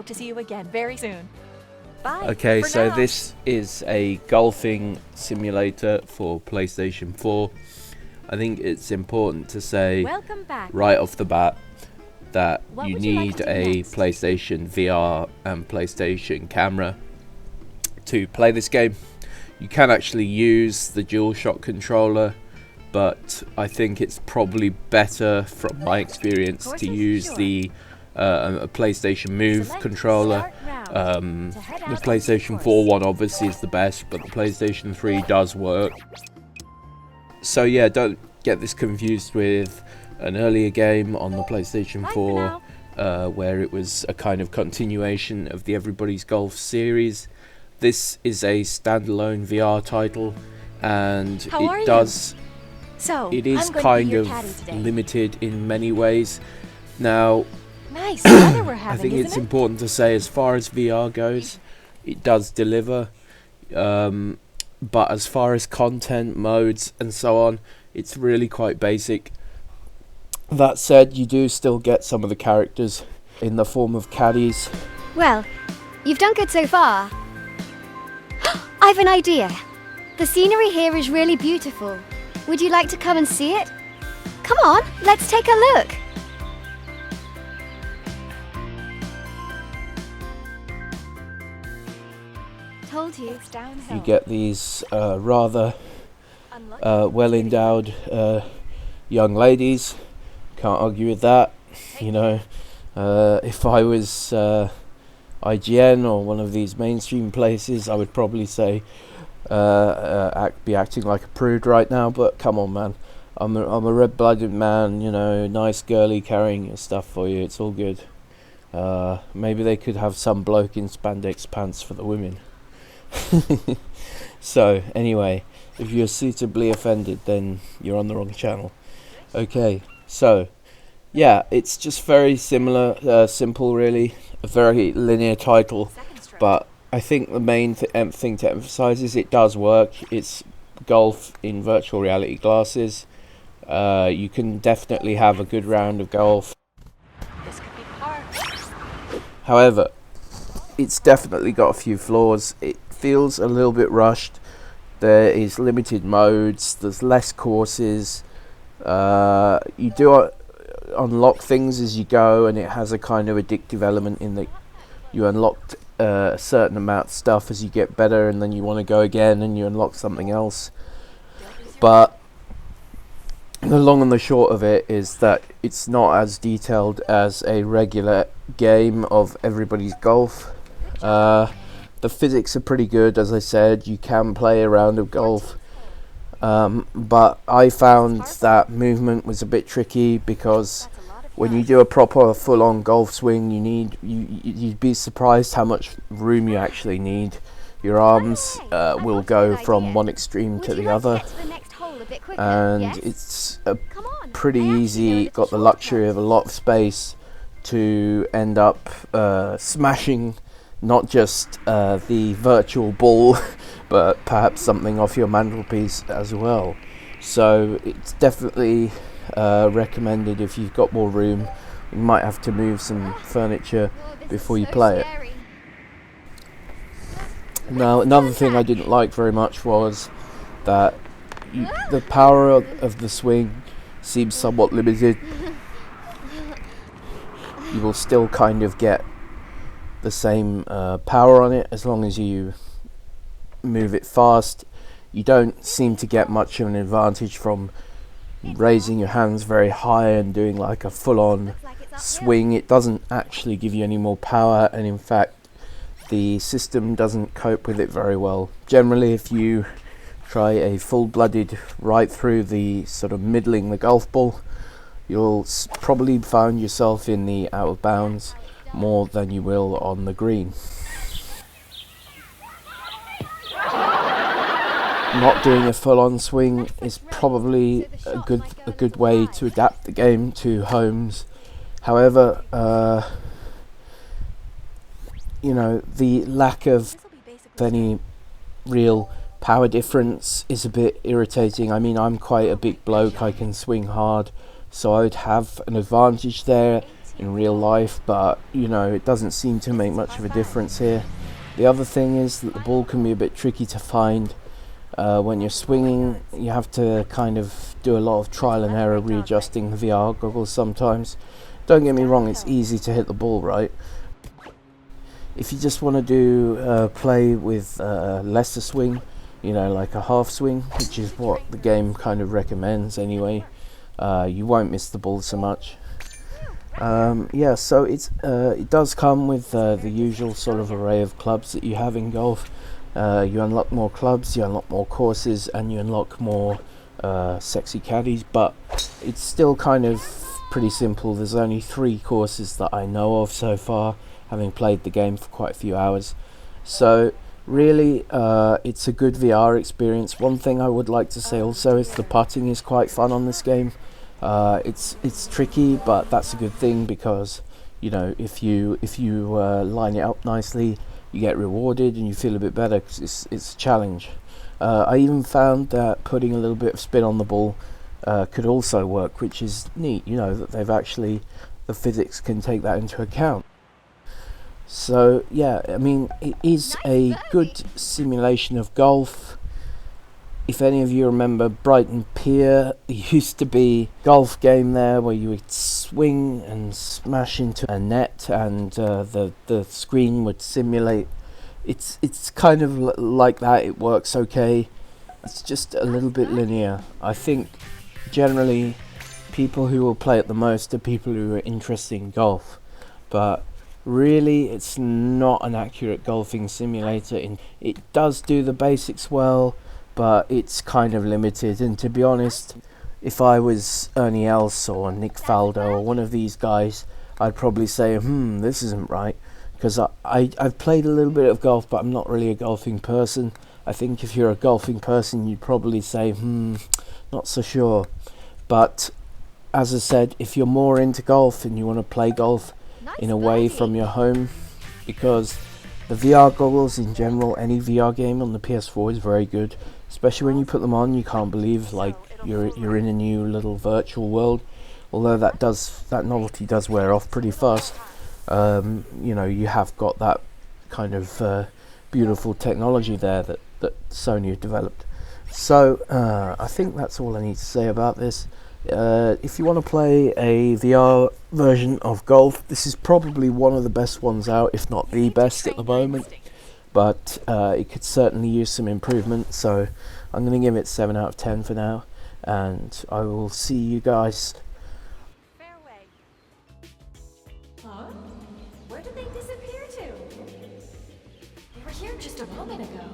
hope to see you again very soon. Bye. Okay, for so now. this is a golfing simulator for PlayStation 4. I think it's important to say Welcome back. right off the bat that What you would you like need to do a next? PlayStation VR and PlayStation camera to play this game. You can actually use the DualShock controller, but I think it's probably better from my experience to Courses? use Sure. the a PlayStation Move Select controller. start round. To head The out on PlayStation course. 4 one obviously is the best, but the PlayStation 3 does work. So yeah, don't get this confused with an earlier game on the PlayStation Bye for 4 where it was a kind of continuation of the Everybody's Golf series. This is a standalone VR title, and How are it you? does So, it is I'm going to be kind your of caddy today. limited in many ways. Now, Nice weather we're I having, think isn't it's it? important to say, as far as VR goes, it does deliver. But as far as content, modes, and so on, it's really quite basic. That said, you do still get some of the characters in the form of caddies. Well, you've done good so far. I've an idea. The scenery here is really beautiful. Would you like to come and see it? Come on, let's take a look. Told you. It's downhill. You get these rather Unlucky. well-endowed young ladies. Can't argue with that. You know, if I was IGN or one of these mainstream places, I would probably say be acting like a prude right now. But come on, man, I'm a red-blooded man. You know, nice girly carrying your stuff for you. It's all good. Maybe they could have some bloke in spandex pants for the women. So anyway, if you're suitably offended, then you're on the wrong channel. Okay, so yeah, it's just very similar, simple really, a very linear title, Second stroke. but I think the main thing to emphasize is it does work. It's golf in virtual reality glasses. You can definitely have a good round of golf. This could be hard. However, it's definitely got a few flaws. It feels a little bit rushed. There is limited modes, there's less courses. You do unlock things as you go, and it has a kind of addictive element in that you unlock a certain amount of stuff as you get better, and then you want to go again and you unlock something else. But the long and the short of it is that it's not as detailed as a regular game of Everybody's Golf. The physics are pretty good, as I said. You can play a round of golf, but I found that movement was a bit tricky, because That's a lot of when you fun. do a proper full-on golf swing, you'd be surprised how much room you actually need. Your arms will go from one extreme Would to you the like other, to get to the next hole a bit quicker? and yes? it's Come on. pretty I actually know easy. the Got the luxury of a shortcut. lot of space to end up smashing not just the virtual ball, but perhaps something off your mantelpiece as well. So it's definitely recommended if you've got more room. You might have to move some furniture Oh, this before is you so play it. scary. Now, another thing I didn't like very much was that the power of the swing seems somewhat limited. You will still kind of get the same power on it as long as you move it fast. You don't seem to get much of an advantage from raising your hands very high and doing like a full-on Looks like it's uphill. swing. It doesn't actually give you any more power, and in fact the system doesn't cope with it very well. Generally, if you try a full-blooded right through the sort of middling the golf ball, you'll probably find yourself in the out of bounds more than you will on the green. Not doing a full-on swing is probably a good way to adapt the game to homes. However, you know, the lack of This'll be basically any real power difference is a bit irritating. I mean, I'm quite a big bloke, I can swing hard, so I would have an advantage there in real life, but you know, it doesn't seem to make much of a difference here. The other thing is that the ball can be a bit tricky to find. When you're swinging, you have to kind of do a lot of trial and error readjusting the VR goggles sometimes. Don't get me wrong, it's easy to hit the ball right. If you just want to do play with lesser swing, you know, like a half swing, which is what the game kind of recommends anyway, you won't miss the ball so much. Yeah, so it does come with the usual sort of array of clubs that you have in golf. You unlock more clubs, you unlock more courses, and you unlock more sexy caddies, but it's still kind of pretty simple. There's only 3 courses that I know of so far, having played the game for quite a few hours. So really, it's a good VR experience. One thing I would like to say also is the putting is quite fun on this game. It's tricky, but that's a good thing, because you know, if you line it up nicely, you get rewarded and you feel a bit better, because it's a challenge. I even found that putting a little bit of spin on the ball could also work, which is neat, you know, that they've actually, the physics can take that into account. So yeah, I mean, it is a good simulation of golf. If any of you remember Brighton Pier, it used to be a golf game there where you would swing and smash into a net, and the screen would simulate. It's kind of like that. It works okay. It's just a little bit linear. I think generally people who will play it the most are people who are interested in golf, but really it's not an accurate golfing simulator. It does do the basics well, but it's kind of limited. And to be honest, if I was Ernie Els or Nick Faldo or one of these guys, I'd probably say, this isn't right, because I've played a little bit of golf, but I'm not really a golfing person. I think if you're a golfing person, you'd probably say, not so sure. But as I said, if you're more into golf and you want to play golf in a way from your home, because the VR goggles in general, any VR game on the PS4 is very good, especially when you put them on. You can't believe like you're in a new little virtual world, although that novelty does wear off pretty fast. You know, you have got that kind of beautiful technology there that Sony have developed. So I think that's all I need to say about this. If you want to play a VR version of golf, this is probably one of the best ones out, if not the best at the moment, but it could certainly use some improvement. So I'm going to give it 7 out of 10 for now, and I will see you guys. Fairway. Huh? Where did they disappear to? They were here just a moment ago.